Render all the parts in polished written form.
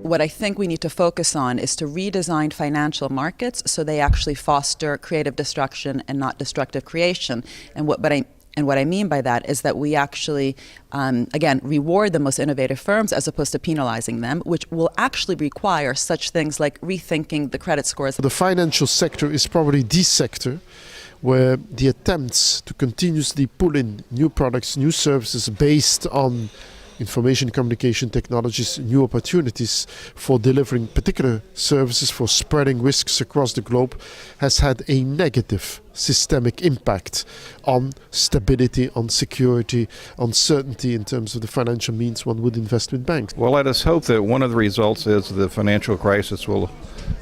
What I think we need to focus on is to redesign financial markets so they actually foster creative destruction and not destructive creation. And what I mean by that is that we actually, again, reward the most innovative firms as opposed to penalizing them, which will actually require such things like rethinking the credit scores. The financial sector is probably the sector where the attempts to continuously pull in new products, new services based on information communication technologies, new opportunities for delivering particular services, for spreading risks across the globe, has had a negative systemic impact on stability, on security, on certainty in terms of the financial means one would invest with banks. Well, let us hope that one of the results is the financial crisis will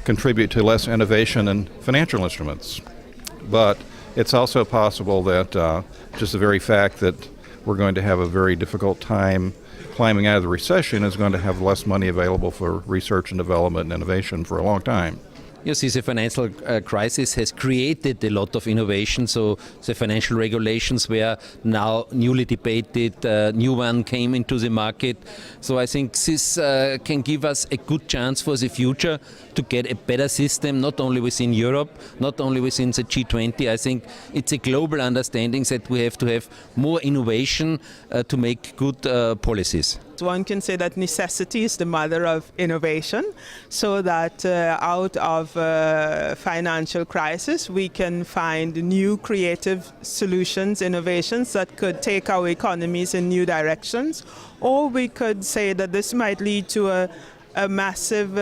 contribute to less innovation in financial instruments. But it's also possible that just the very fact that we're going to have a very difficult time climbing out of the recession is going to have less money available for research and development and innovation for a long time. Yes, the financial crisis has created a lot of innovation. So the financial regulations were now newly debated, new one came into the market. So I think this can give us a good chance for the future to get a better system, not only within Europe, not only within the G20. I think it's a global understanding that we have to have more innovation to make good policies. One can say that necessity is the mother of innovation, so that out of financial crisis we can find new creative solutions, innovations that could take our economies in new directions, or we could say that this might lead to a massive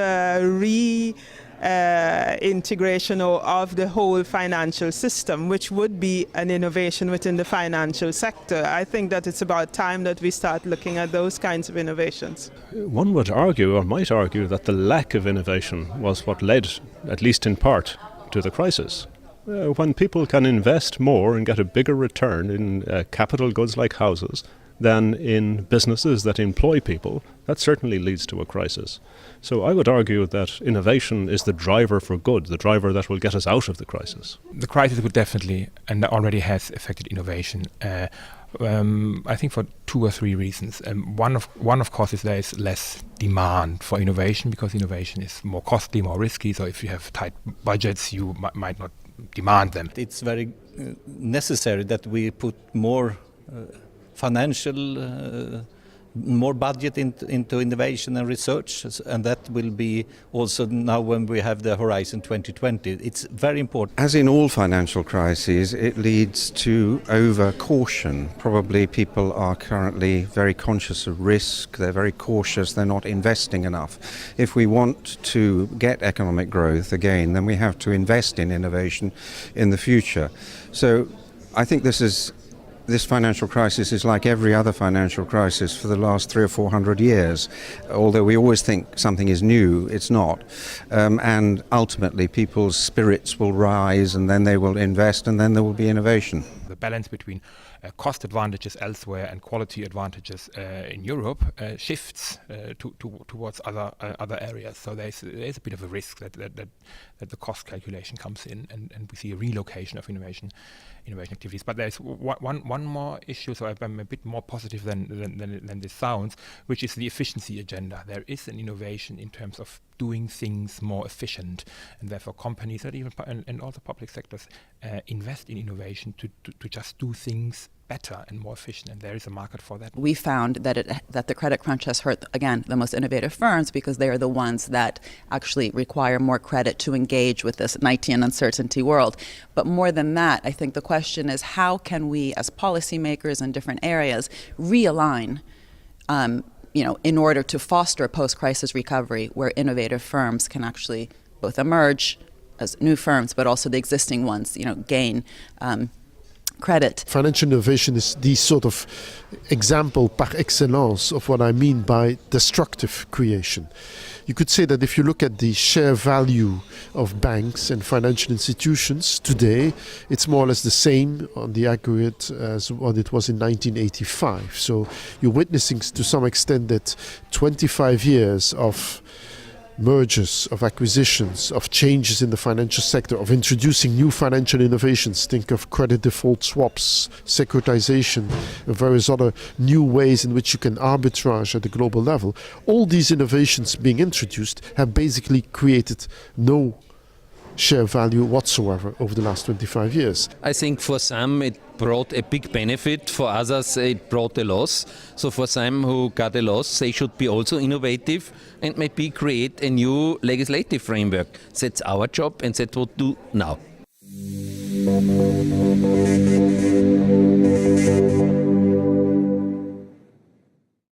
integration of the whole financial system, which would be an innovation within the financial sector. I think that it's about time that we start looking at those kinds of innovations. One would argue, or might argue, that the lack of innovation was what led, at least in part, to the crisis. When people can invest more and get a bigger return in capital goods like houses than in businesses that employ people, that certainly leads to a crisis. So I would argue that innovation is the driver for good, the driver that will get us out of the crisis. The crisis would definitely, and already has, affected innovation. I think for 2 or 3 reasons. One of course is there is less demand for innovation because innovation is more costly, more risky. So if you have tight budgets, you might not demand them. It's very necessary that we put more financial, more budget into innovation and research, and that will be also now when we have the Horizon 2020. It's very important. As in all financial crises, it leads to over-caution. Probably people are currently very conscious of risk, they're very cautious, they're not investing enough. If we want to get economic growth again, then we have to invest in innovation in the future. So I think this financial crisis is like every other financial crisis for the last 300 or 400 years. Although we always think something is new, it's not. And ultimately people's spirits will rise, and then they will invest, and then there will be innovation. The balance between cost advantages elsewhere and quality advantages in Europe shifts towards other areas. So there's a bit of a risk that the cost calculation comes in, and we see a relocation of innovation activities. But there's one more issue, so I'm a bit more positive than this sounds, which is the efficiency agenda. There is an innovation in terms of doing things more efficient, and therefore companies and also public sectors invest in innovation to just do things better and more efficient, and there is a market for that. We found that the credit crunch has hurt, again, the most innovative firms because they are the ones that actually require more credit to engage with this Knightian uncertainty world. But more than that, I think the question is how can we, as policymakers in different areas, realign in order to foster post-crisis recovery where innovative firms can actually both emerge as new firms, but also the existing ones, gain credit. Financial innovation is the sort of example par excellence of what I mean by destructive creation. You could say that if you look at the share value of banks and financial institutions today, it's more or less the same on the aggregate as what it was in 1985. So you're witnessing to some extent that 25 years of mergers, of acquisitions, of changes in the financial sector, of introducing new financial innovations. Think of credit default swaps, securitization, and various other new ways in which you can arbitrage at the global level. All these innovations being introduced have basically created no share value whatsoever over the last 25 years. I think for some it brought a big benefit, for others it brought a loss. So for some who got a loss, they should be also innovative and maybe create a new legislative framework. That's our job and that's what we do now.